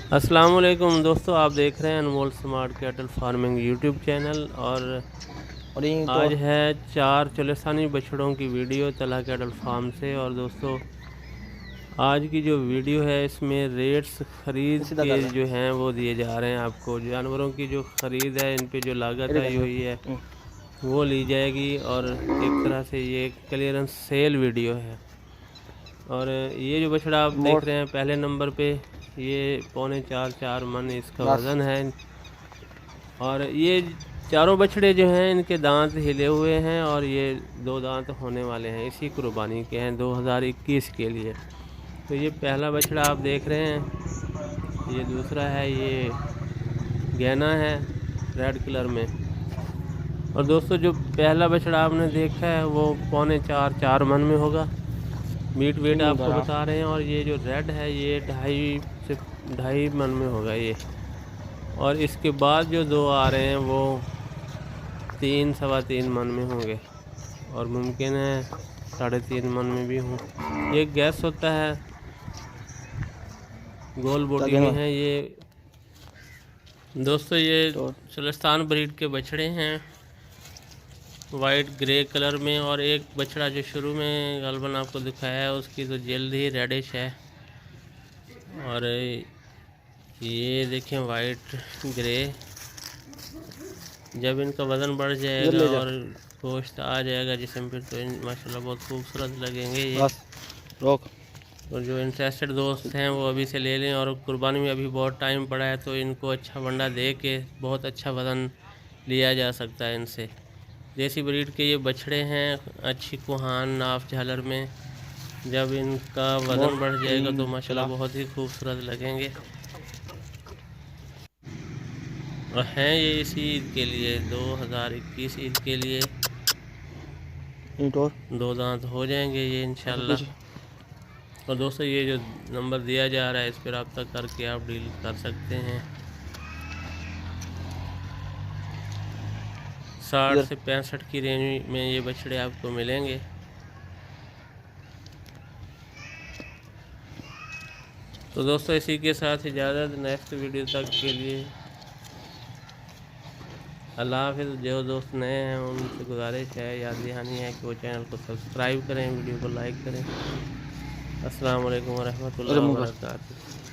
अस्सलाम वालेकुम दोस्तों, आप देख रहे हैं Anmol smart cattle farming YouTube channel. और ये तो आज है 4 चोलेस्तानी बछड़ों की वीडियो तला कैटल फार्म से। और दोस्तों, आज की जो वीडियो है इसमें रेट्स ख़रीद सीधा के कर रहा जो है। हैं वो दिए जा रहे हैं आपको। जानवरों की जो ख़रीद है, इन पे जो लागत इधर आई देखो। हुई है वो ली जाएगी। और एक तरह से ये क्लियरेंस सेल वीडियो है। और ये जो बछड़ा आप मोड़ देख रहे हैं पहले नंबर पे, ये पौने 4 मन इसका बस। वज़न है। और ये चारों बछड़े जो हैं इनके दांत हिले हुए हैं और ये 2 दांत होने वाले हैं, इसी कुर्बानी के हैं 2021 के लिए। तो ये पहला बछड़ा आप देख रहे हैं, ये दूसरा है, ये गैना है रेड कलर में। और दोस्तों, जो पहला बछड़ा आपने देखा है वो पौने 4 मन में होगा, मीट वेट नहीं आपको उधर बता रहे हैं। और ये जो रेड है ये 2.5 मन में होगा ये। और इसके बाद जो 2 आ रहे हैं वो 3 सवा 3 मन में होंगे, और मुमकिन है 3.5 मन में भी हों। ये गैस होता है, गोल बॉडी में है ये। दोस्तों, ये तो चुलिस्तान ब्रीड के बछड़े हैं, वाइट ग्रे कलर में। और एक बछड़ा जो शुरू में गलबन आपको दिखाया है उसकी तो जल्द ही रेडिश है। और ये देखें वाइट ग्रे। जब इनका वज़न बढ़ इधर जाएगा ले जा। और गोश्त आ जाएगा जिसम पे, तो माशाल्लाह बहुत खूबसूरत लगेंगे ये। बस रोक। और जो इंटरेस्टेड दोस्त हैं वो अभी से ले लें। और कुर्बानी में अभी बहुत टाइम पड़ा है, तो इनको अच्छा वंडा दे के बहुत अच्छा वज़न लिया जा सकता है इनसे। देसी ब्रीड के ये बछड़े हैं, अच्छी कुहान नाफ झालर में। जब इनका मोड़ वज़न बढ़ जाएगा तो माशाल्लाह चला। बहुत ही खूबसूरत लगेंगे। और हैं ये इसी ईद के लिए, 2021 ईद के लिए ईंट और 2 दांत हो जाएंगे ये ऐसे इंशाल्लाह। पीछे। और दोस्तों, ये जो नंबर दिया जा रहा है इस पर रब्ता करके आप डील कर सकते हैं। 60 इधर से 65 की रेंज में ये बछड़े आपको मिलेंगे। तो दोस्तों, इसी के साथ इजाज़त, नेक्स्ट वीडियो तक के लिए अल्लाह हाफ़िज़। जो दोस्त नए हैं उनसे गुजारिश है, याद दहानी है कि वो चैनल को सब्सक्राइब करें, वीडियो को लाइक करें। अस्सलाम वालेकुम इधर वरहमतुल्लाहि मुँह कर। वबरकातुहू।